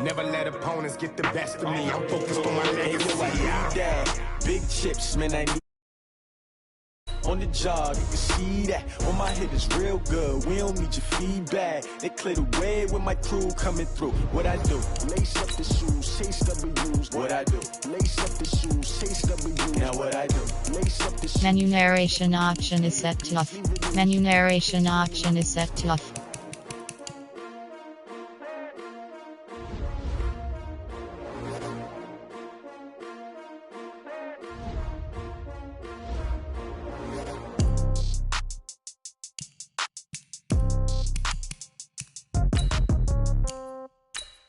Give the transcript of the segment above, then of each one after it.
Never let opponents get the best of me. I'm focused on my legacy. Big chips, man, I need on the job, you can see that. When my hit is real good, we don't need your feedback. They clear the way with my crew coming through. What I do? Lace up the shoes, chase W's. What I do? Lace up the shoes, chase W's. Now what I do? Lace up the shoes. Menu narration option is set to off. Menu narration option is set to off.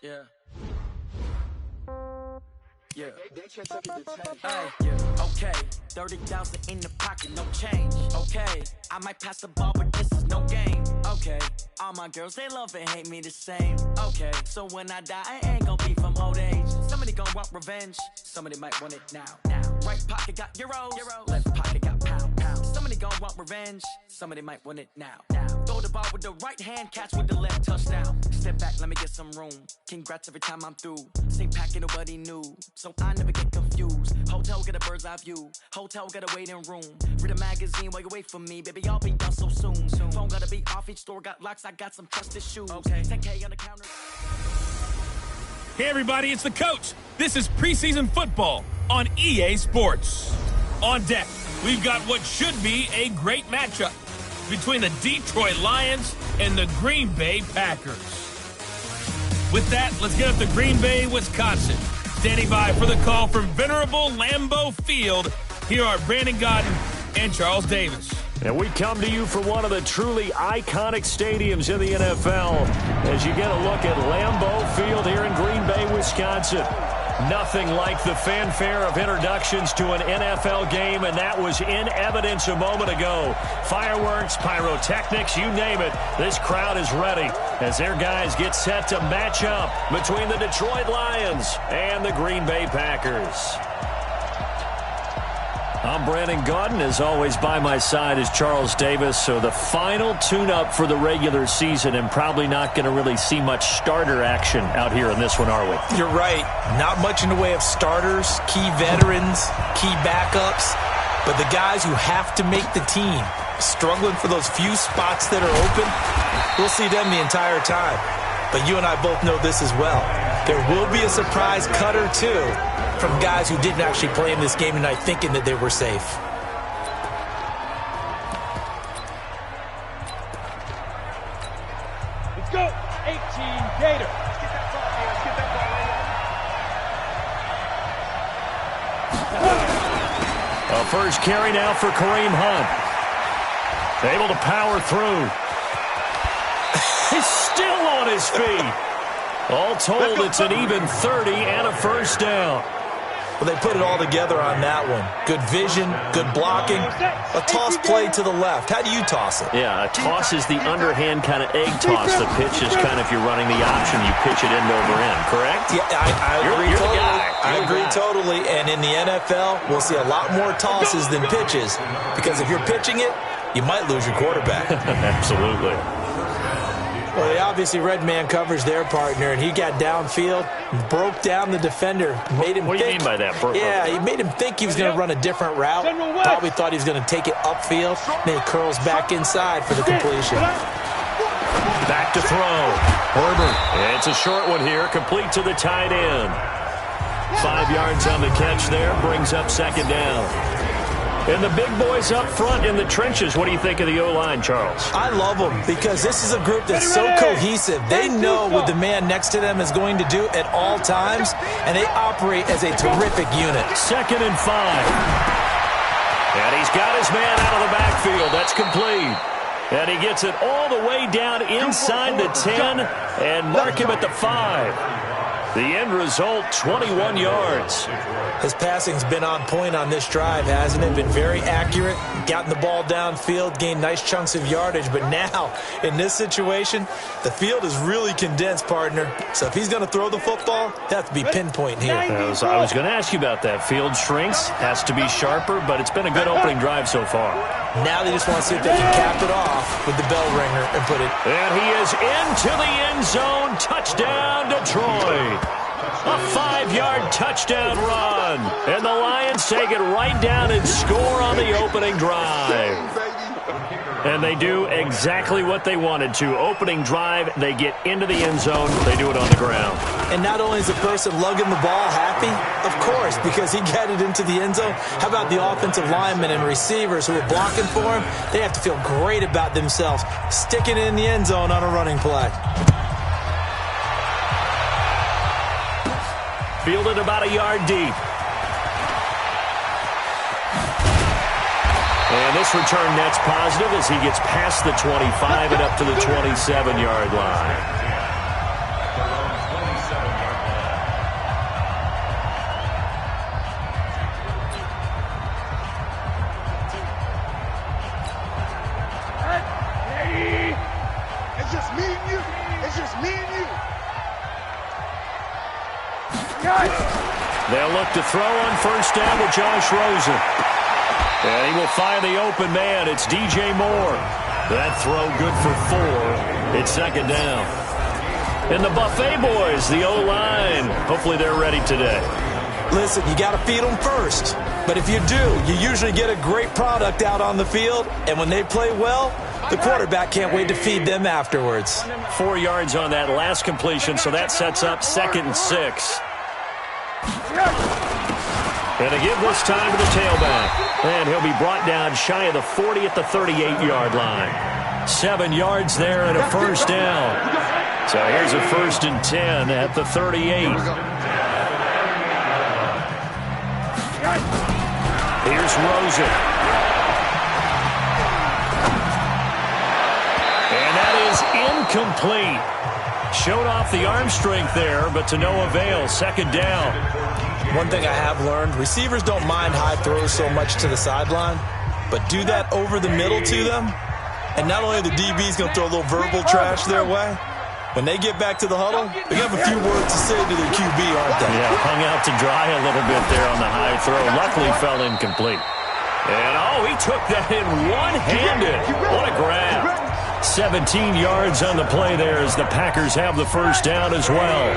Yeah. Okay, 30,000 in the pocket, no change. Okay, I might pass the ball, but this is no game. Okay, all my girls, they love and hate me the same. Okay, so when I die, I ain't gonna be from old age. Somebody gonna want revenge, somebody might want it now. Right pocket got euros, left pocket got pounds. Somebody gonna want revenge, somebody might want it now. Throw the ball with the right hand, catch with the left, touchdown. Step back, let me get some room. Congrats every time I'm through. Same packet, nobody knew, so I never get confused. Hotel get a bird's eye view. Hotel got a waiting room. Read a magazine while you wait for me, baby. I'll be done so soon. Phone gotta be off. Each store got locks. I got some trusted shoes. Okay, 10K on the counter. Hey everybody, it's the coach. This is preseason football on EA Sports. On deck, we've got what should be a great matchup between the Detroit Lions and the Green Bay Packers. With that, let's get up to Green Bay, Wisconsin. Standing by for the call from venerable Lambeau Field, here are Brandon Godden and Charles Davis. And we come to you from one of the truly iconic stadiums in the NFL as you get a look at Lambeau Field here in Green Bay, Wisconsin. Nothing like the fanfare of introductions to an NFL game, and that was in evidence a moment ago. Fireworks, pyrotechnics, you name it. This crowd is ready as their guys get set to match up between the Detroit Lions and the Green Bay Packers. I'm Brandon Gaudin. As always, by my side is Charles Davis. So the final tune-up for the regular season, and probably not going to really see much starter action out here in this one, are we? You're right. Not much in the way of starters, key veterans, key backups, but the guys who have to make the team, struggling for those few spots that are open, we'll see them the entire time. But you and I both know this as well. There will be a surprise cut or two from guys who didn't actually play in this game tonight thinking that they were safe. Let's go, 18 Gator. Let's get that ball, man. Let's get that ball right here. A first carry now for Kareem Hunt. Able to power through. He's still on his feet. All told, it's an even 30 and a first down. Well, they put it all together on that one. Good vision, good blocking. A toss play to the left. How do you toss it? Yeah, a toss is the underhand kind of egg toss. The pitch is kind of, if you're running the option, you pitch it end over end, correct? Yeah, I agree you're totally. I You're agree totally. And in the NFL, we'll see a lot more tosses than pitches, because if you're pitching it, you might lose your quarterback. Absolutely. Well, they obviously read man coverage their partner, and he got downfield, broke down the defender, made him What do you mean by that? Yeah, he made him think he was going to run a different route. Probably thought he was going to take it upfield. Then he curls back inside for the completion. Back to throw. Herbert. It's a short one here, complete to the tight end. 5 yards on the catch there, brings up second down. And the big boys up front in the trenches. What do you think of the O-line, Charles? I love them because this is a group that's so cohesive. They know what the man next to them is going to do at all times, and they operate as a terrific unit. 2nd and 5. And he's got his man out of the backfield. That's complete. And he gets it all the way down inside the 10 and mark him at the 5. The end result, 21 yards. His passing's been on point on this drive, hasn't it? Been very accurate, gotten the ball downfield, gained nice chunks of yardage. But now, in this situation, the field is really condensed, partner. So if he's going to throw the football, he'll have to be pinpoint here. I was going to ask you about that. Field shrinks, has to be sharper, but it's been a good opening drive so far. Now they just want to see if they can cap it off with the bell ringer and put it. And he is into the end zone. Touchdown, Detroit. A 5-yard touchdown run. And the Lions take it right down and score on the opening drive. And they do exactly what they wanted to. Opening drive, they get into the end zone. They do it on the ground. And not only is the person lugging the ball happy, of course, because he got it into the end zone. How about the offensive linemen and receivers who are blocking for him? They have to feel great about themselves, sticking it in the end zone on a running play. Fielded about a yard deep. And this return net's positive as he gets past the 25 and up to the 27-yard line. It's just me and you. It's just me and you. They'll look to throw on first down to Josh Rosen. And he will find the open man. It's DJ Moore. That throw good for 4. It's second down. And the Buffet boys, the O-line. Hopefully they're ready today. Listen, you got to feed them first. But if you do, you usually get a great product out on the field. And when they play well, the quarterback can't wait to feed them afterwards. 4 yards on that last completion, so that sets up 2nd and 6. And they give this time to the tailback. And he'll be brought down shy of the 40 at the 38-yard line. 7 yards there and a first down. So here's a 1st and 10 at the 38. Here's Rosen. And that is incomplete. Showed off the arm strength there, but to no avail. 2nd down. One thing I have learned, receivers don't mind high throws so much to the sideline, but do that over the middle to them, and not only are the DBs going to throw a little verbal trash their way, when they get back to the huddle, they have a few words to say to their QB, aren't they? Yeah, hung out to dry a little bit there on the high throw. Luckily fell incomplete. And, he took that in one-handed. What a grab. 17 yards on the play there as the Packers have the first down as well.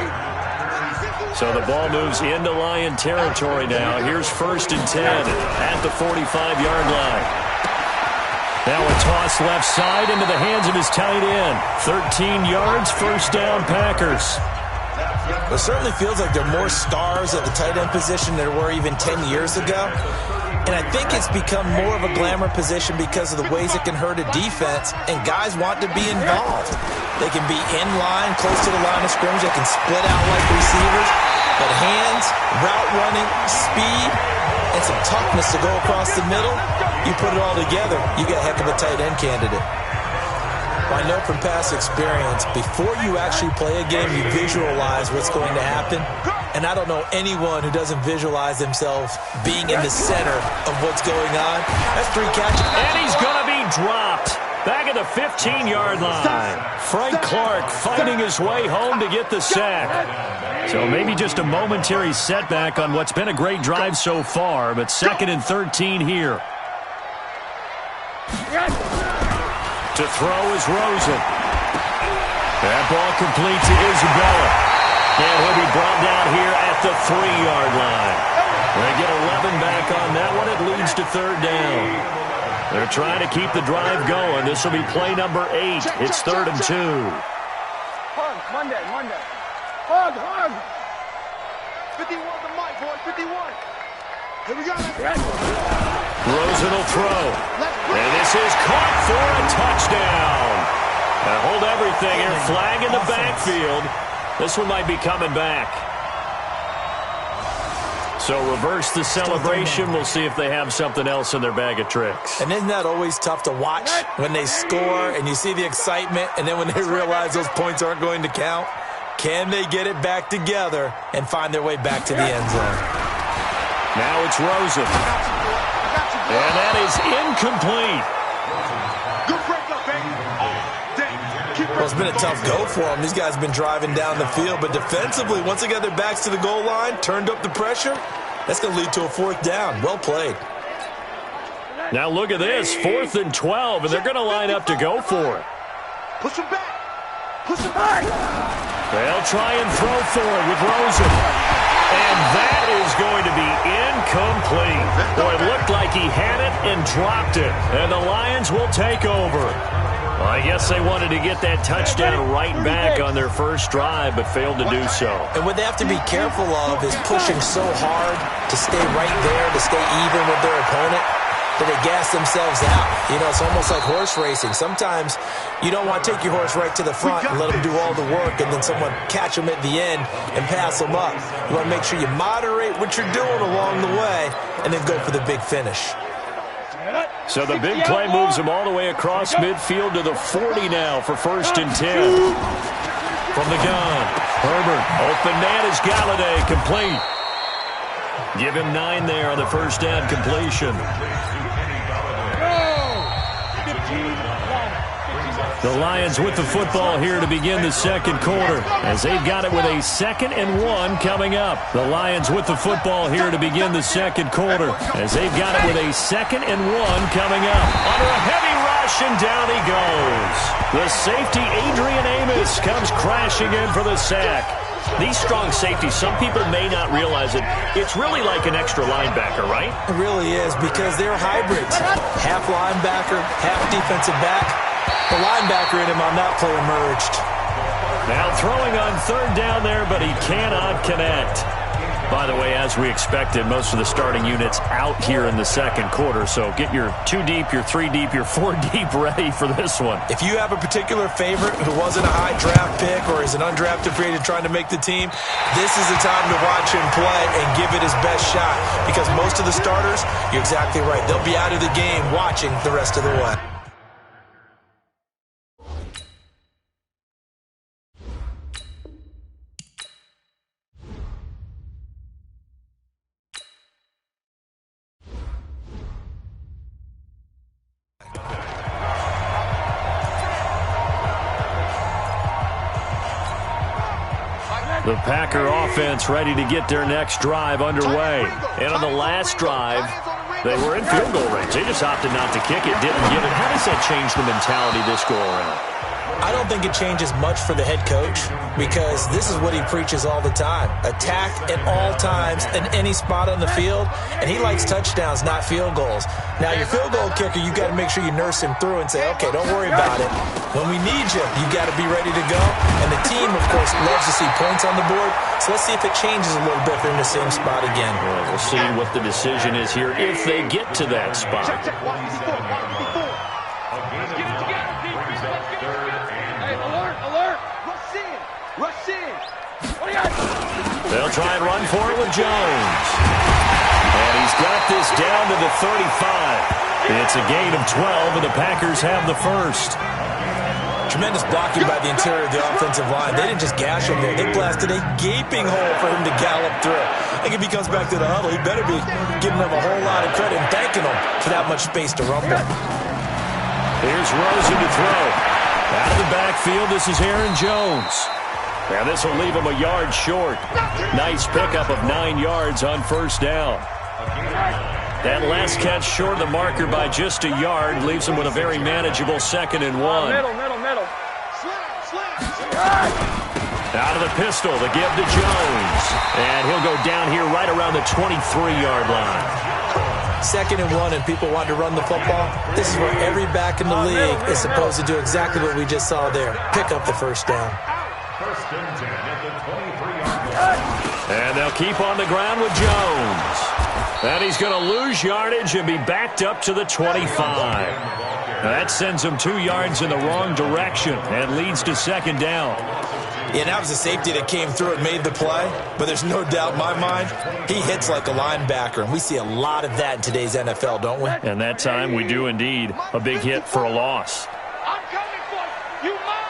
So the ball moves into Lion territory now. Here's 1st and 10 at the 45-yard line. Now a toss left side into the hands of his tight end. 13 yards, first down, Packers. It certainly feels like there are more stars at the tight end position than there were even 10 years ago. And I think it's become more of a glamour position because of the ways it can hurt a defense, and guys want to be involved. They can be in line, close to the line of scrimmage. They can split out like receivers. But hands, route running, speed, and some toughness to go across the middle, you put it all together, you get a heck of a tight end candidate. I know from past experience, before you actually play a game, you visualize what's going to happen. And I don't know anyone who doesn't visualize themselves being in the center of what's going on. That's 3 catches. And he's going to be dropped. Back at the 15-yard line. Frank Clark fighting his way home to get the sack. So maybe just a momentary setback on what's been a great drive so far, but 2nd and 13 here. To throw is Rosen. That ball complete to Isabella. And he'll be brought down here at the 3-yard line. They get 11 back on that one. It leads to 3rd down. They're trying to keep the drive going. This will be play number 8. It's 3rd and 2. Hug, Monday. Hug. 51 the mic, boy, 51. Here we go. Rosen will throw. And this is caught for a touchdown. Now hold everything here. Flag in the backfield. This one might be coming back. So reverse the celebration. We'll see if they have something else in their bag of tricks. And isn't that always tough to watch when they score and you see the excitement, and then when they realize those points aren't going to count? Can they get it back together and find their way back to the end zone? Now it's Rosen. And that is incomplete. Good break up, baby. Well, it's been a tough go for them. These guys have been driving down the field, but defensively, once they got their backs to the goal line, turned up the pressure, that's going to lead to a 4th down. Well played. Now look at this, 4th and 12, and they're going to line up to go for it. Push him back. Push him back. They'll try and throw for it with Rosen. And that is going to be incomplete. Boy, it looked like he had it and dropped it. And the Lions will take over. Well, I guess they wanted to get that touchdown right back on their first drive, but failed to do so. And what they have to be careful of is pushing so hard to stay right there, to stay even with their opponent, that they gas themselves out. You know, it's almost like horse racing. Sometimes you don't want to take your horse right to the front and let them do all the work, and then someone catch them at the end and pass them up. You want to make sure you moderate what you're doing along the way and then go for the big finish. So the big play moves them all the way across midfield to the 40 now for 1st and 10. From the gun, Herbert, open man is Galladay, complete. Give him 9 there on the first down completion. The Lions with the football here to begin the second quarter, as they've got it with a 2nd and 1 coming up. The Lions with the football here to begin the second quarter, as they've got it with a 2nd and 1 coming up. Under a heavy rush, and down he goes. The safety, Adrian Amos, comes crashing in for the sack. These strong safeties, some people may not realize it. It's really like an extra linebacker, right? It really is, because they're hybrids. Half linebacker, half defensive back. The linebacker in him on that play emerged. Now throwing on 3rd down there, but he cannot connect. By the way, as we expected, most of the starting units out here in the second quarter. So get your 2 deep, your 3 deep, your 4 deep ready for this one. If you have a particular favorite who wasn't a high draft pick or is an undrafted free agent trying to make the team, this is the time to watch him play and give it his best shot. Because most of the starters, you're exactly right, they'll be out of the game watching the rest of the way. The Packer offense ready to get their next drive underway. And on the last drive, they were in field goal range. They just opted not to kick it, didn't give it. How does that change the mentality this go around? I don't think it changes much for the head coach, because this is what he preaches all the time. Attack at all times in any spot on the field, and he likes touchdowns, not field goals. Now, your field goal kicker, you got to make sure you nurse him through and say, okay, don't worry about it. When we need you, you got to be ready to go. And the team, of course, loves to see points on the board, so let's see if it changes a little bit if they're in the same spot again. Well, we'll see what the decision is here if they get to that spot. They'll try and run for it with Jones. And he's got this down to the 35. It's a gain of 12, and the Packers have the first. Tremendous blocking by the interior of the offensive line. They didn't just gash him there. They blasted a gaping hole for him to gallop through. I think if he comes back to the huddle, he better be giving them a whole lot of credit and thanking them for that much space to rumble. Here's Rosen to throw. Out of the backfield, this is Aaron Jones. Now this will leave him a yard short. Nice pickup of 9 yards on first down. That last catch short of the marker by just a yard leaves him with a very manageable 2nd and 1. Middle. Out of the pistol, the give to Jones. And he'll go down here right around the 23-yard line. 2nd and 1, and people want to run the football. This is where every back in the league is supposed to do exactly what we just saw there. Pick up the first down. And they'll keep on the ground with Jones. And he's going to lose yardage and be backed up to the 25. That sends him 2 yards in the wrong direction and leads to 2nd down. Yeah, that was a safety that came through and made the play, but there's no doubt in my mind, he hits like a linebacker, and we see a lot of that in today's NFL, don't we? And that time we do indeed. A big hit for a loss. I'm coming for you. You mine.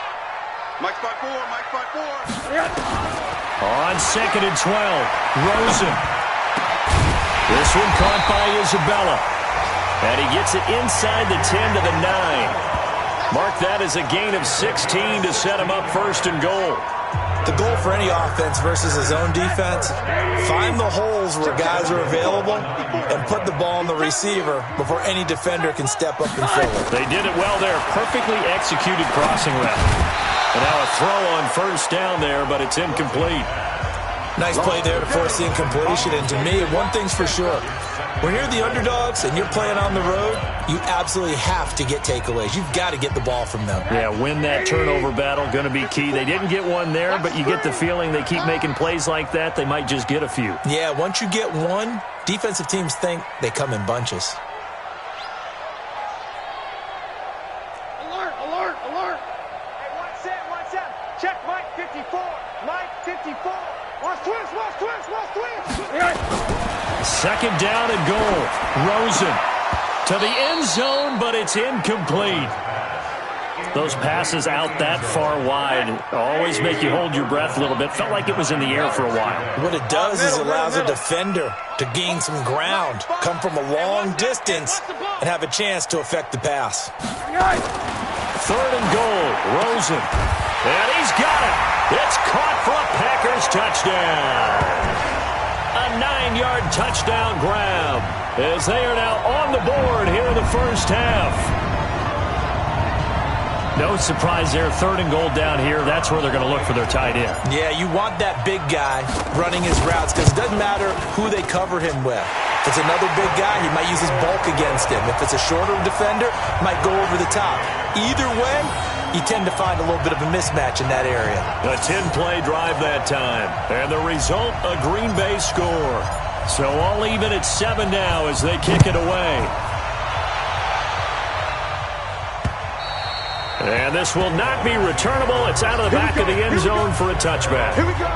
Mike spot 4. On 2nd and 12, Rosen. This one caught by Isabella. And he gets it inside the 10 to the 9. Mark that as a gain of 16 to set him up 1st and goal. The goal for any offense versus his own defense, find the holes where guys are available and put the ball on the receiver before any defender can step up and fill it. They did it well there. Perfectly executed crossing route. And now a throw on first down there, but it's incomplete. Nice play there to force the incompletion. And to me, one thing's for sure. When you're the underdogs and you're playing on the road, you absolutely have to get takeaways. You've got to get the ball from them. Yeah, win that turnover battle, going to be key. They didn't get one there, but you get the feeling they keep making plays like that, they might just get a few. Yeah, once you get one, defensive teams think they come in bunches. Alert, alert, alert. Hey, one set. Check Mike 54. Mike 54. Watch twist, watch twist, watch twist. Second down and goal. Rosen to the end zone, but it's incomplete. Those passes out that far wide always make you hold your breath a little bit. Felt like it was in the air for a while. What it does is it allows a defender to gain some ground, come from a long distance, and have a chance to affect the pass. Third and goal. Rosen. And he's got it. It's caught for a Packers touchdown. A 9-yard touchdown grab as they are now on the board here in the first half. No surprise there. Third and goal down here. That's where they're going to look for their tight end. Yeah, you want that big guy running his routes because it doesn't matter who they cover him with. If it's another big guy, he might use his bulk against him. If it's a shorter defender, might go over the top. Either way, you tend to find a little bit of a mismatch in that area. A 10-play drive that time. And the result, a Green Bay score. So all even at 7 now as they kick it away. And this will not be returnable. It's out of the back of the end zone for a touchback. Here we go.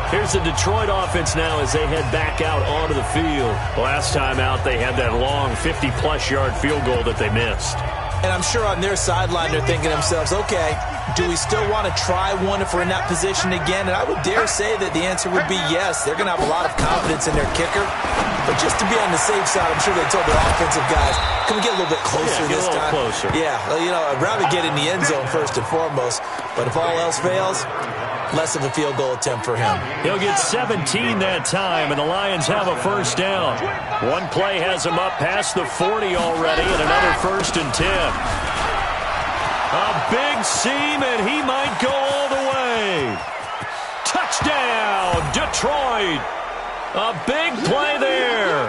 Here's the Detroit offense now as they head back out onto the field. Last time out, they had that long 50-plus yard field goal that they missed. And I'm sure on their sideline they're thinking to themselves, okay, do we still want to try one if we're in that position again? And I would dare say that the answer would be yes. They're going to have a lot of confidence in their kicker. But just to be on the safe side, I'm sure they told their offensive guys, can we get a little bit closer this time? Closer. Yeah, well, you know, I'd rather get in the end zone first and foremost. But if all else fails, less of a field goal attempt for him. He'll get 17 that time, and the Lions have a first down. One play has him up past the 40 already, and another 1st and 10. A big seam, and he might go all the way. Touchdown, Detroit. A big play there.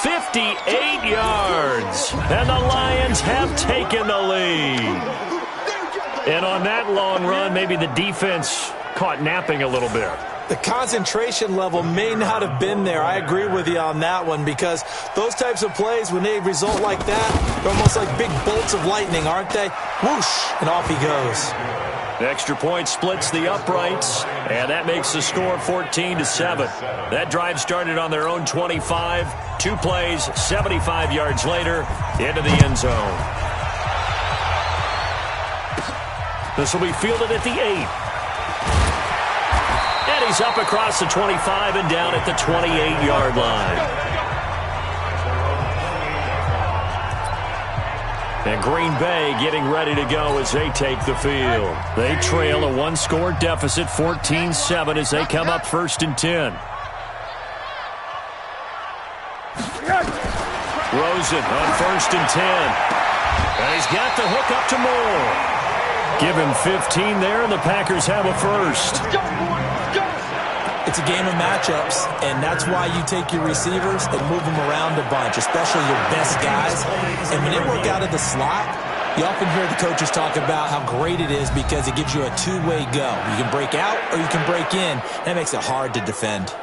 58 yards, and the Lions have taken the lead. And on that long run, maybe the defense caught napping a little bit. The concentration level may not have been there. I agree with you on that one because those types of plays, when they result like that, they're almost like big bolts of lightning, aren't they? Whoosh, and off he goes. The extra point splits the uprights, and that makes the score 14-7. That drive started on their own 25. 2 plays, 75 yards later, into the end zone. This will be fielded at the 8. And he's up across the 25 and down at the 28-yard line. And Green Bay getting ready to go as they take the field. They trail a 1-score deficit, 14-7, as they come up 1st and 10. Rosen on 1st and 10. And he's got the hook up to Moore. Give him 15 there, and the Packers have a first. It's a game of matchups, and that's why you take your receivers and move them around a bunch, especially your best guys. And when they work out of the slot, you often hear the coaches talk about how great it is because it gives you a two-way go. You can break out or you can break in. That makes it hard to defend.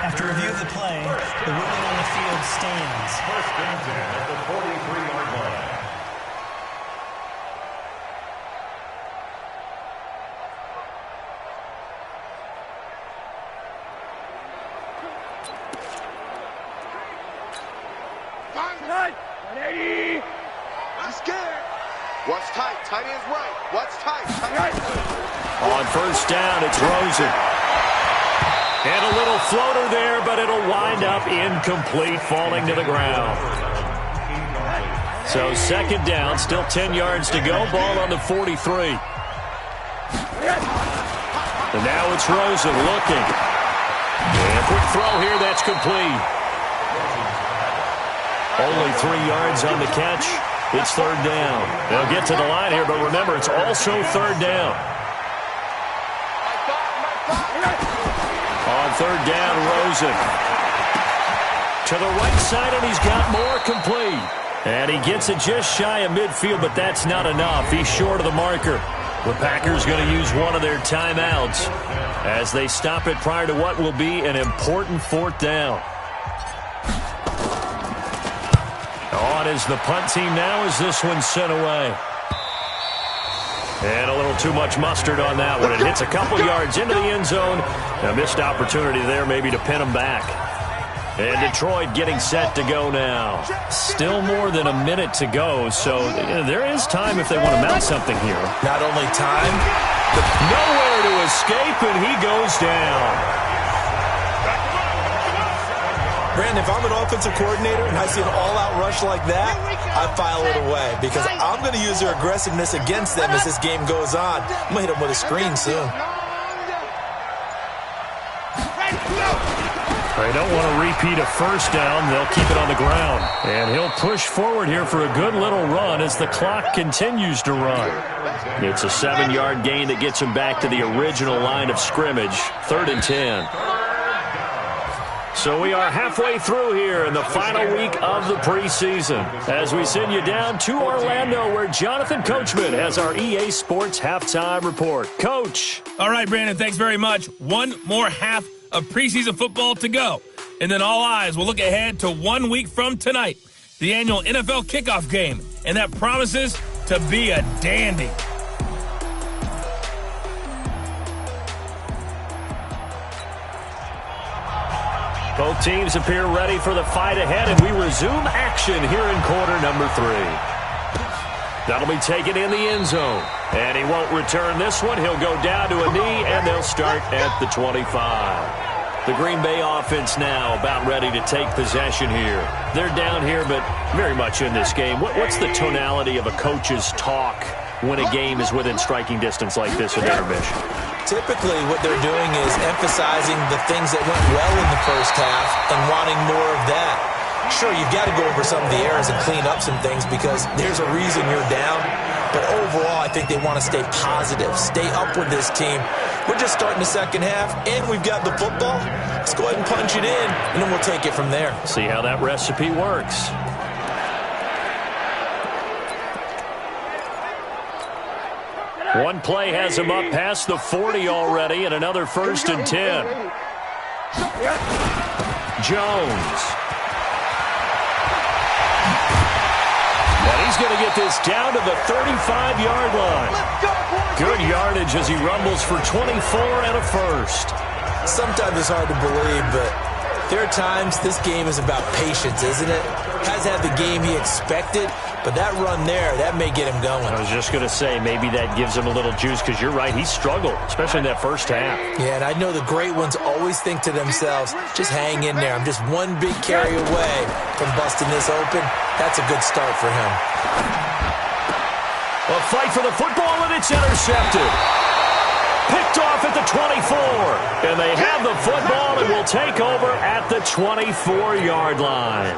After review of the play, the ruling on the field stands. 1st and 10 at the 43-yard line. Right. 180. I'm scared. What's tight? Tight end's right. What's tight? Right. On 1st down, it's Rosen. And a little floater there, but it'll wind up incomplete, falling to the ground. So second down, still 10 yards to go. Ball on the 43. And now it's Rosen looking. And a quick throw here, that's complete. Only 3 yards on the catch. It's third down. They'll get to the line here, but remember, it's also third down. On third down, Rosen. To the right side, and he's got more, complete. And he gets it just shy of midfield, but that's not enough. He's short of the marker. The Packers going to use one of their timeouts as they stop it prior to what will be an important fourth down. On is the punt team now as this one's sent away. And a little too much mustard on that one. It hits a couple yards into the end zone. A missed opportunity there maybe to pin them back. And Detroit getting set to go now. Still more than a minute to go, so there is time if they want to mount something here. Not only time, but nowhere to escape, and he goes down. Brandon, if I'm an offensive coordinator and I see an all-out rush like that, I file it away because I'm going to use their aggressiveness against them as this game goes on. I'm going to hit them with a screen soon. They don't want to repeat a first down. They'll keep it on the ground. And he'll push forward here for a good little run as the clock continues to run. It's a 7-yard gain that gets him back to the original line of scrimmage. 3rd and 10. So we are halfway through here in the final week of the preseason as we send you down to Orlando where Jonathan Coachman has our EA Sports Halftime Report. Coach. All right, Brandon, thanks very much. One more half of preseason football to go. And then all eyes will look ahead to 1 week from tonight, the annual NFL kickoff game. And that promises to be a dandy. Both teams appear ready for the fight ahead, and we resume action here in quarter number 3. That'll be taken in the end zone. And he won't return this one. He'll go down to a knee, and they'll start at the 25. The Green Bay offense now about ready to take possession here. They're down here, but very much in this game. What's the tonality of a coach's talk when a game is within striking distance like this in intermission? Typically, what they're doing is emphasizing the things that went well in the first half and wanting more of that. Sure, you've got to go over some of the errors and clean up some things because there's a reason you're down. But overall, I think they want to stay positive, stay up with this team. We're just starting the second half, and we've got the football. Let's go ahead and punch it in, and then we'll take it from there. See how that recipe works. One play has him up past the 40 already, and another 1st and 10. Jones. And he's going to get this down to the 35-yard line. Good yardage as he rumbles for 24 and a first. Sometimes it's hard to believe, but there are times this game is about patience, isn't it? Has had the game he expected, but that run there, that may get him going. I was just going to say, maybe that gives him a little juice because you're right, he struggled, especially in that first half. Yeah, and I know the great ones always think to themselves, just hang in there. I'm just one big carry away from busting this open. That's a good start for him. A fight for the football, and it's intercepted. Picked off at the 24. And they have the football and will take over at the 24-yard line.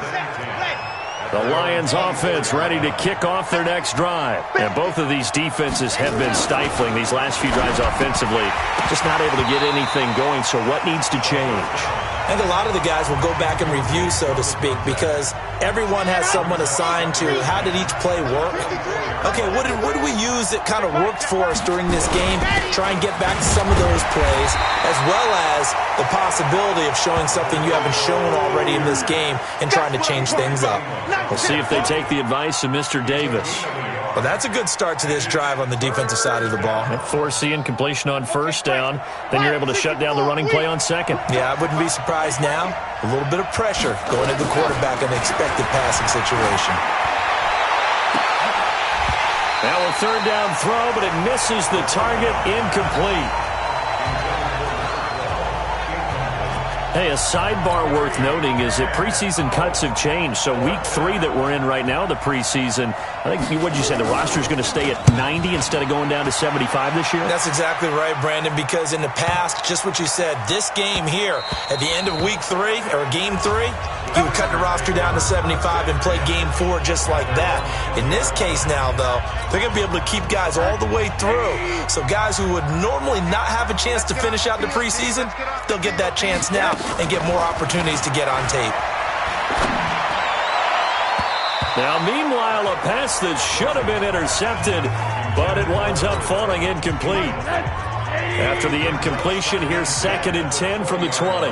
The Lions offense ready to kick off their next drive. And both of these defenses have been stifling these last few drives offensively. Just not able to get anything going, so what needs to change? I think a lot of the guys will go back and review, so to speak, because everyone has someone assigned to how did each play work. Okay, what did we use that kind of worked for us during this game? Try and get back to some of those plays, as well as the possibility of showing something you haven't shown already in this game and trying to change things up. We'll see if they take the advice of Mr. Davis. Well, that's a good start to this drive on the defensive side of the ball. Forcing incompletion on first down. Then you're able to shut down the running play on second. Yeah, I wouldn't be surprised now. A little bit of pressure going at the quarterback in an expected passing situation. Now a third down throw, but it misses the target, incomplete. Hey, a sidebar worth noting is that preseason cuts have changed. So week 3 that we're in right now, the preseason, I think, what did you say, the roster's going to stay at 90 instead of going down to 75 this year? That's exactly right, Brandon, because in the past, just what you said, this game here, at the end of week 3, or game 3, he would cut the roster down to 75 and play game 4 just like that. In this case now, though, they're going to be able to keep guys all the way through. So guys who would normally not have a chance to finish out the preseason, they'll get that chance now and get more opportunities to get on tape. Now, meanwhile, a pass that should have been intercepted, but it winds up falling incomplete. After the incompletion, here's 2nd and 10 from the 20.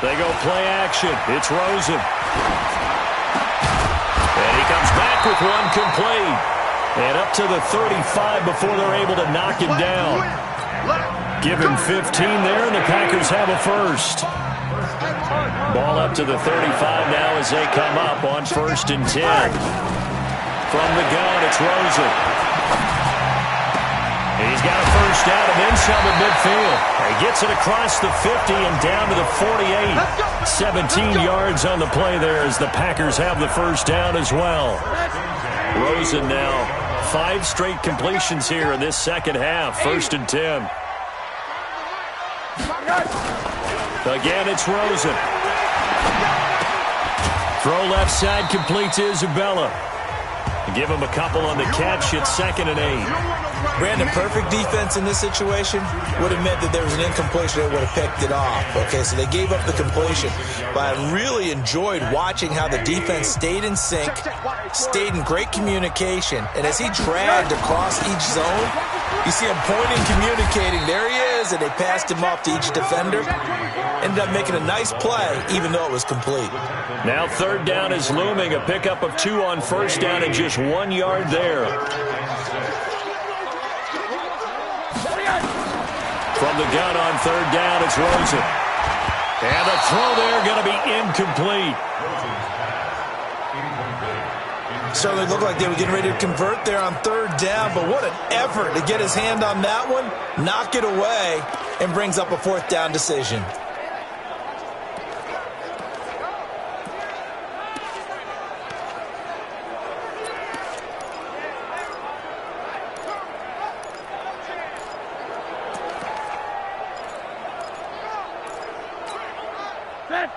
They go play action. It's Rosen. And he comes back with one complete. And up to the 35 before they're able to knock him down. Give him 15 there, and the Packers have a first. Ball up to the 35 now as they come up on 1st and 10. From the gun, it's Rosen. He's got a first down and then some at midfield. He gets it across the 50 and down to the 48. 17 yards on the play there as the Packers have the first down as well. Rosen now 5 straight completions here in this second half. 1st and 10. Again, it's Rosen. Throw left side, complete to Isabella. Give him a couple on the catch. It's 2nd and 8. Brandon, perfect defense in this situation would have meant that there was an incompletion. They would have picked it off. Okay, so they gave up the completion. But I really enjoyed watching how the defense stayed in sync, stayed in great communication. And as he dragged across each zone, you see him pointing, communicating. There he is, and they passed him off to each defender. Ended up making a nice play, even though it was complete. Now 3rd down is looming. A pickup of 2 on 1st down and just 1 yard there. From the gun on 3rd down, it's Rosen. And the throw there going to be incomplete. Certainly looked like they were getting ready to convert there on 3rd down, but what an effort to get his hand on that one, knock it away, and brings up a 4th down decision.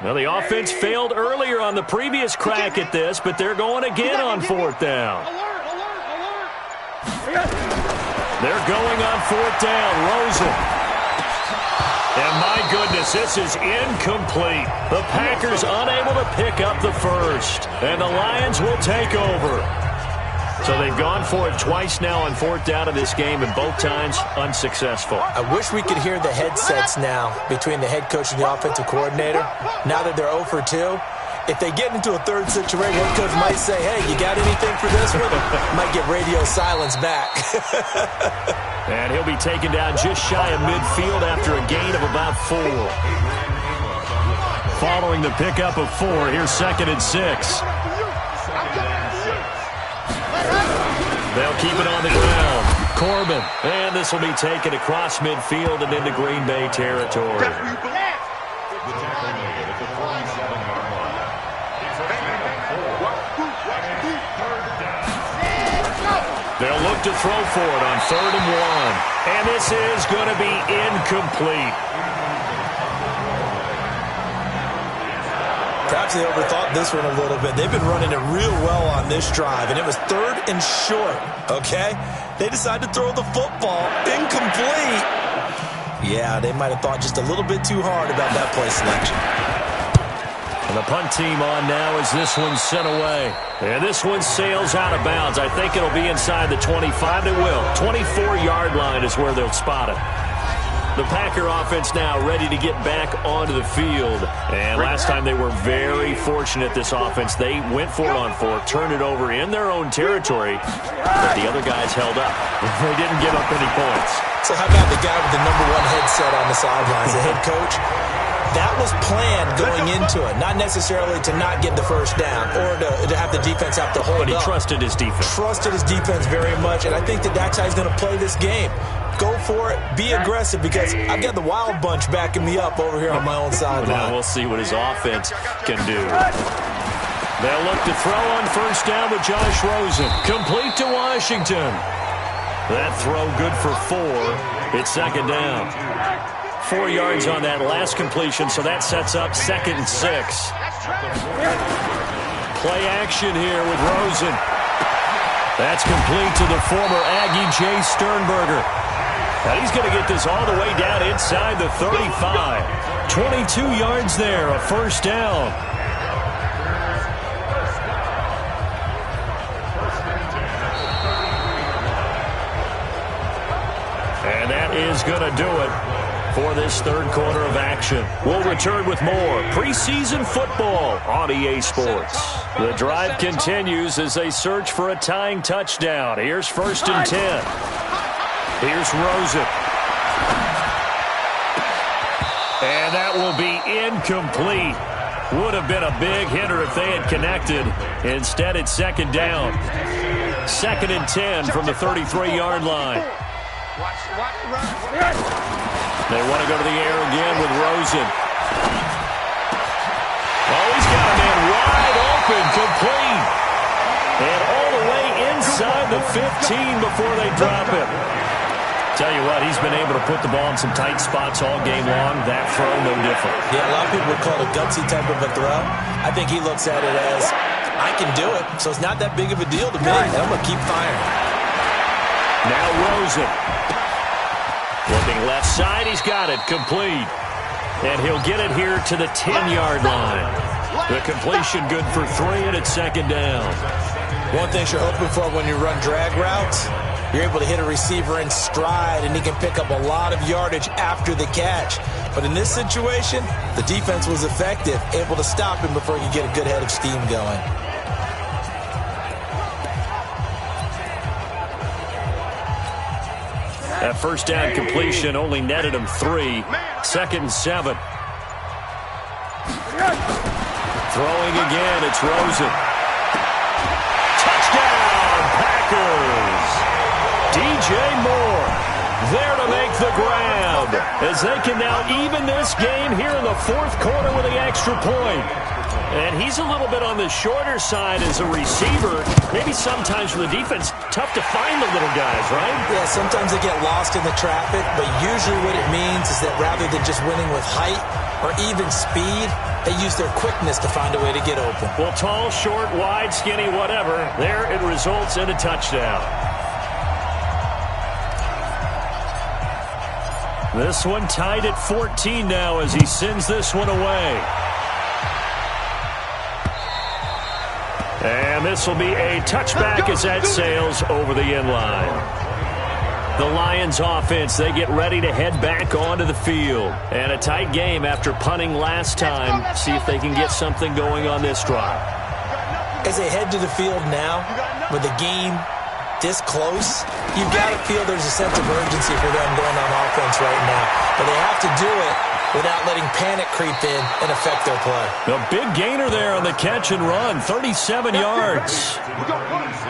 Well, the offense failed earlier on the previous crack at this, but they're going again on 4th down. They're going on 4th down. Rosen. And my goodness, this is incomplete. The Packers unable to pick up the first. And the Lions will take over. So they've gone for it twice now on 4th down in this game, and both times unsuccessful. I wish we could hear the headsets now between the head coach and the offensive coordinator. Now that they're 0 for 2, if they get into a 3rd situation, one coach might say, hey, you got anything for this one? Might get radio silence back. And he'll be taken down just shy of midfield after a gain of about 4. Following the pickup of 4, here's 2nd and 6. They'll keep it on the ground. Corbin. And this will be taken across midfield and into Green Bay territory. They'll look to throw for it on 3rd and 1. And this is going to be incomplete. Perhaps they overthought this one a little bit. They've been running it real well on this drive, and it was 3rd and short, okay? They decided to throw the football. Incomplete. Yeah, they might have thought just a little bit too hard about that play selection. And the punt team on now as this one's sent away. And this one sails out of bounds. I think it'll be inside the 25. It will. 24-yard line is where they'll spot it. The Packer offense now ready to get back onto the field. And last time they were very fortunate, this offense. They went for it on 4, turned it over in their own territory, but the other guys held up. They didn't give up any points. So how about the guy with the number 1 headset on the sidelines, the head coach? That was planned going into it, not necessarily to not get the first down or to have the defense have to hold up. But he trusted his defense. Trusted his defense very much, and I think that's how he's going to play this game. go for it, be aggressive, because I've got the wild bunch backing me up over here on my own sideline. Now we'll see what his offense can do. They'll look to throw on first down with Josh Rosen. Complete to Washington. That throw good for 4. It's second down. 4 yards on that last completion, so that sets up 2nd and 6. Play action here with Rosen. That's complete to the former Aggie, Jay Sternberger. Now he's going to get this all the way down inside the 35. 22 yards there, a first down. And that is going to do it for this third quarter of action. We'll return with more preseason football on EA Sports. The drive continues as they search for a tying touchdown. Here's 1st and 10. Here's Rosen. And that will be incomplete. Would have been a big hitter if they had connected. Instead, it's second down. 2nd and 10 from the 33-yard line. They want to go to the air again with Rosen. Oh, he's got a man wide open, complete. And all the way inside the 15 before they drop him. Tell you what, he's been able to put the ball in some tight spots all game long. That throw, no different. Yeah, a lot of people would call it a gutsy type of a throw. I think he looks at it as, I can do it, so it's not that big of a deal to me. I'm going to keep firing. Now Rosen. Looking left side, he's got it, complete. And he'll get it here to the 10-yard line. The completion good for 3, and it's second down. One thing you're hoping for when you run drag routes, you're able to hit a receiver in stride, and he can pick up a lot of yardage after the catch. But in this situation, the defense was effective, able to stop him before he could get a good head of steam going. That first down completion only netted him 3. 2nd and 7. Throwing again, it's Rosen. Touchdown, Packers! DJ Moore there to make the grab as they can now even this game here in the 4th quarter with the extra point. And he's a little bit on the shorter side as a receiver. Maybe sometimes for the defense, tough to find the little guys, right? Yeah, sometimes they get lost in the traffic, but usually what it means is that rather than just winning with height or even speed, they use their quickness to find a way to get open. Well, tall, short, wide, skinny, whatever, there it results in a touchdown. This one tied at 14 now as he sends this one away. And this will be a touchback as that sails over the end line. The Lions offense, they get ready to head back onto the field. And a tight game after punting last time. See if they can get something going on this drive. As they head to the field now, with the game this close, you've got to feel there's a sense of urgency for them going on offense right now. But they have to do it without letting panic creep in and affect their play. A big gainer there on the catch and run, 37 yards.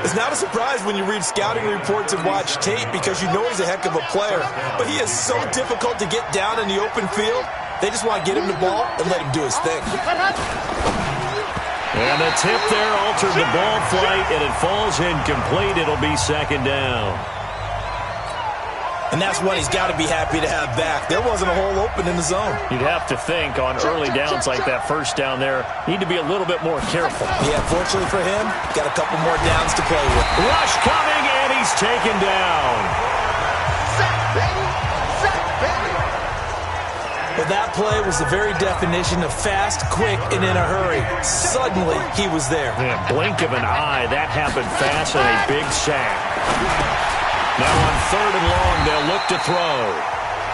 It's not a surprise when you read scouting reports and watch tape because you know he's a heck of a player. But he is so difficult to get down in the open field. They just want to get him the ball and let him do his thing. And the tip there altered the ball flight, and it falls incomplete. It'll be second down. And that's what he's got to be happy to have back. There wasn't a hole open in the zone. You'd have to think on early downs like that first down there, need to be a little bit more careful. Yeah, fortunately for him, got a couple more downs to play with. Rush coming, and he's taken down. Sack, baby! Sack, baby! But that play was the very definition of fast, quick, and in a hurry. Suddenly, he was there. Yeah, blink of an eye, that happened fast, and a big sack. Now on 3rd and long, they'll look to throw.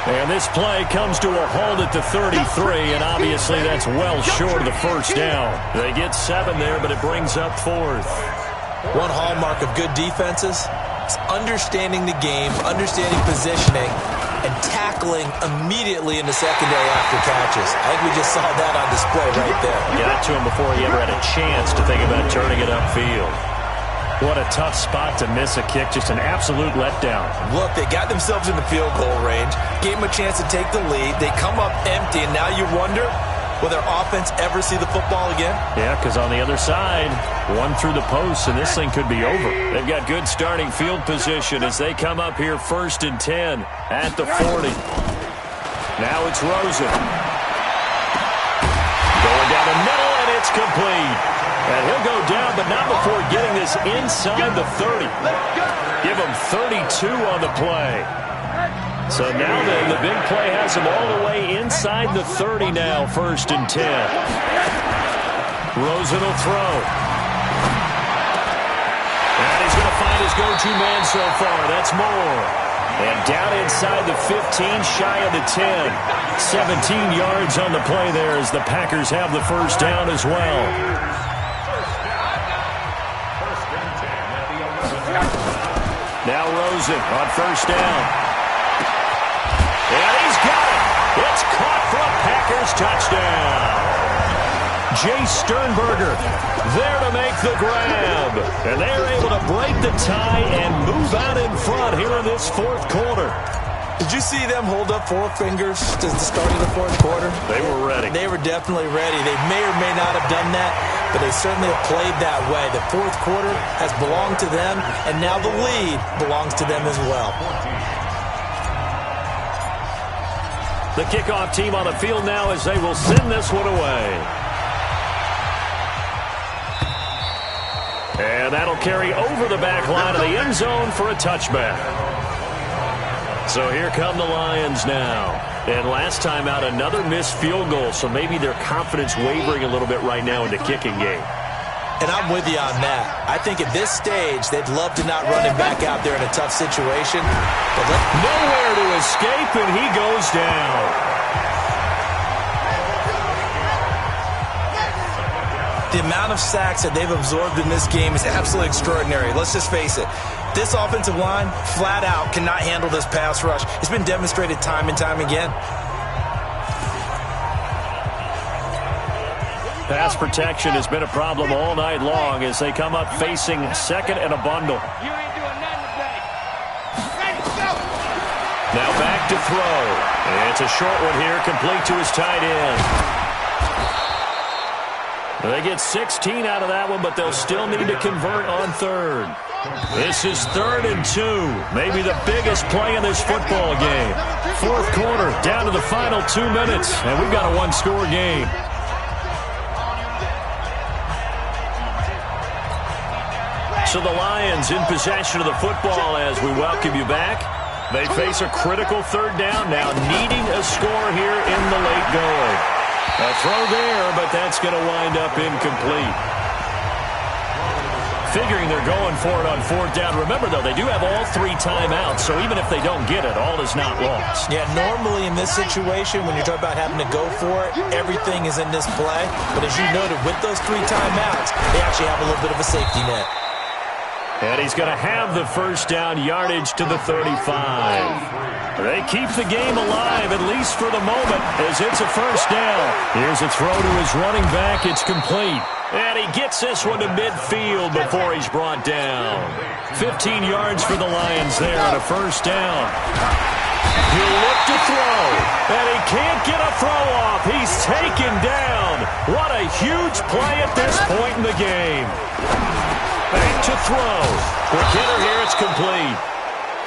And this play comes to a halt at the 33, and obviously that's well short of the first down. They get 7 there, but it brings up 4th. One hallmark of good defenses is understanding the game, understanding positioning, and tackling immediately in the secondary after catches. I think we just saw that on display right there. Got to him before he ever had a chance to think about turning it upfield. What a tough spot to miss a kick. Just an absolute letdown. Look, they got themselves in the field goal range, gave them a chance to take the lead. They come up empty, and now you wonder, will their offense ever see the football again? Yeah, because on the other side, one through the post, and this thing could be over. They've got good starting field position as they come up here 1st and 10 at the 40. Now it's Rosen. Going down the middle, and it's complete. And he'll go down, but not before getting this inside the 30. Give him 32 on the play. So now then, the big play has him all the way inside the 30 now, 1st and 10. Rosen will throw. And he's going to find his go-to man so far. That's Moore. And down inside the 15, shy of the 10. 17 yards on the play there as the Packers have the first down as well. Now Rosen on 1st down. And he's got it. It's caught for a Packers touchdown. Jay Sternberger there to make the grab. And they're able to break the tie and move out in front here in this 4th quarter. Did you see them hold up 4 fingers at the start of the 4th quarter? They were ready. They were definitely ready. They may or may not have done that, but they certainly have played that way. The 4th quarter has belonged to them, and now the lead belongs to them as well. The kickoff team on the field now as they will send this one away. And that'll carry over the back line of the end zone for a touchback. So here come the Lions now. And last time out, another missed field goal, so maybe their confidence wavering a little bit right now in the kicking game. And I'm with you on that. I think at this stage, they'd love to not run him back out there in a tough situation. But nowhere to escape, and he goes down. The amount of sacks that they've absorbed in this game is absolutely extraordinary. Let's just face it. This offensive line, flat out, cannot handle this pass rush. It's been demonstrated time and time again. Pass protection has been a problem all night long as they come up facing 2nd and a bundle. Now back to throw. And it's a short one here, complete to his tight end. They get 16 out of that one, but they'll still need to convert on 3rd. This is 3rd and 2. Maybe the biggest play in this football game. 4th quarter, down to the final 2 minutes, and we've got a 1-score game. So the Lions in possession of the football as we welcome you back. They face a critical 3rd down now, needing a score here in the late going. A throw there, but that's going to wind up incomplete. Figuring they're going for it on 4th down. Remember, though, they do have all 3 timeouts, so even if they don't get it, all is not lost. Yeah, normally in this situation, when you're talking about having to go for it, everything is in this play. But as you noted, with those 3 timeouts, they actually have a little bit of a safety net. And he's going to have the first down, yardage to the 35. They keep the game alive, at least for the moment, as it's a first down. Here's a throw to his running back. It's complete. And he gets this one to midfield before he's brought down. 15 yards for the Lions there on a first down. He'll look to throw, and he can't get a throw off. He's taken down. What a huge play at this point in the game. Back to throw. Quick hitter here, it's complete.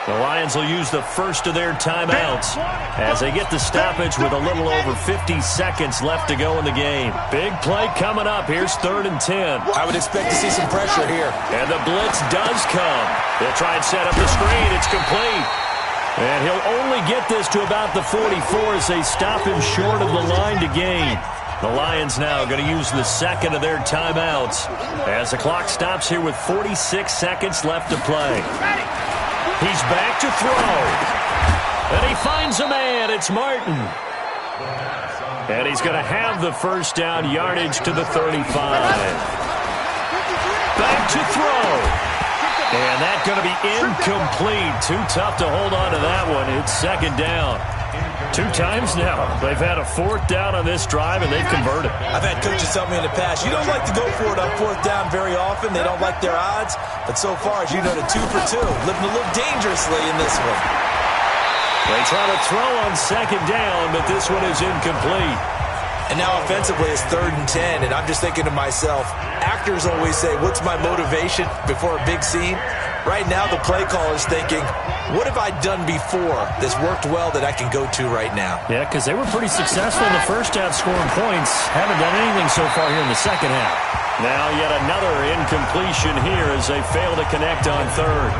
The Lions will use the first of their timeouts as they get the stoppage with a little over 50 seconds left to go in the game. Big play coming up. Here's 3rd and 10. I would expect to see some pressure here. And the blitz does come. They'll try and set up the screen. It's complete. And he'll only get this to about the 44 as they stop him short of the line to gain. The Lions now going to use the second of their timeouts as the clock stops here with 46 seconds left to play. He's back to throw. And he finds a man. It's Martin. And he's going to have the first down, yardage to the 35. Back to throw. And that's going to be incomplete. Too tough to hold on to that one. It's second down. 2 times now they've had a 4th down on this drive, and they've converted. I've had coaches tell me in the past, you don't like to go for it on 4th down very often. They don't like their odds. But so far, as you know, the 2 for 2, living a little dangerously in this one. They try to throw on second down, but this one is incomplete. And now offensively it's 3rd and 10, and I'm just thinking to myself, actors always say, what's my motivation before a big scene? Right now the play caller's thinking, what have I done before that's worked well that I can go to right now? Yeah, because they were pretty successful in the first half scoring points. Haven't done anything so far here in the second half. Now yet another incompletion here as they fail to connect on 3rd.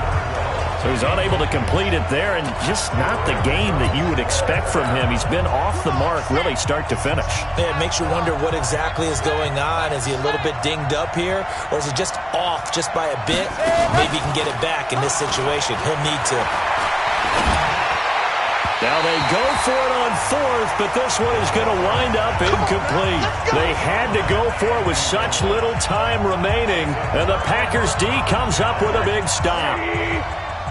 So he's unable to complete it there, and just not the game that you would expect from him. He's been off the mark really start to finish. Yeah, it makes you wonder what exactly is going on. Is he a little bit dinged up here, or is he just off just by a bit? Maybe he can get it back in this situation. He'll need to. Now they go for it on 4th, but this one is going to wind up incomplete. They had to go for it with such little time remaining, and the Packers D comes up with a big stop.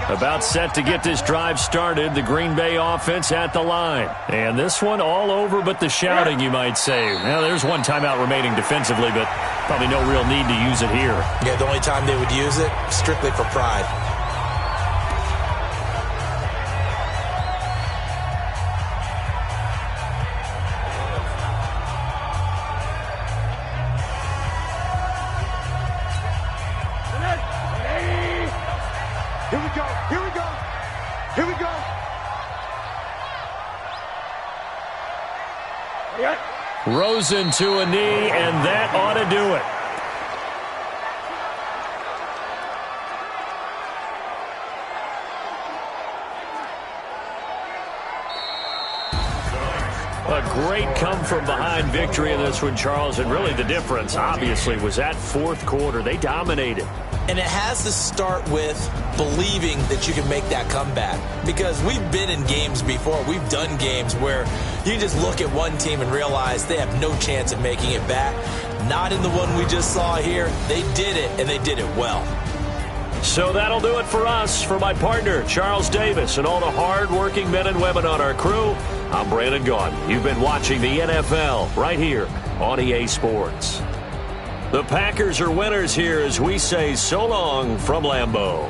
About set to get this drive started, the Green Bay offense at the line. And this one all over but the shouting, you might say. Now, there's one timeout remaining defensively, but probably no real need to use it here. Yeah, the only time they would use it, strictly for pride. Here we go. Here we go. Here we go. Rosen to a knee, and that ought to do it. A great come-from-behind victory in this one, Charles, and really the difference, obviously, was that 4th quarter. They dominated. And it has to start with believing that you can make that comeback. Because we've been in games before. We've done games where you just look at one team and realize they have no chance of making it back. Not in the one we just saw here. They did it, and they did it well. So that'll do it for us. For my partner, Charles Davis, and all the hard-working men and women on our crew, I'm Brandon Gaudin. You've been watching the NFL right here on EA Sports. The Packers are winners here as we say so long from Lambeau.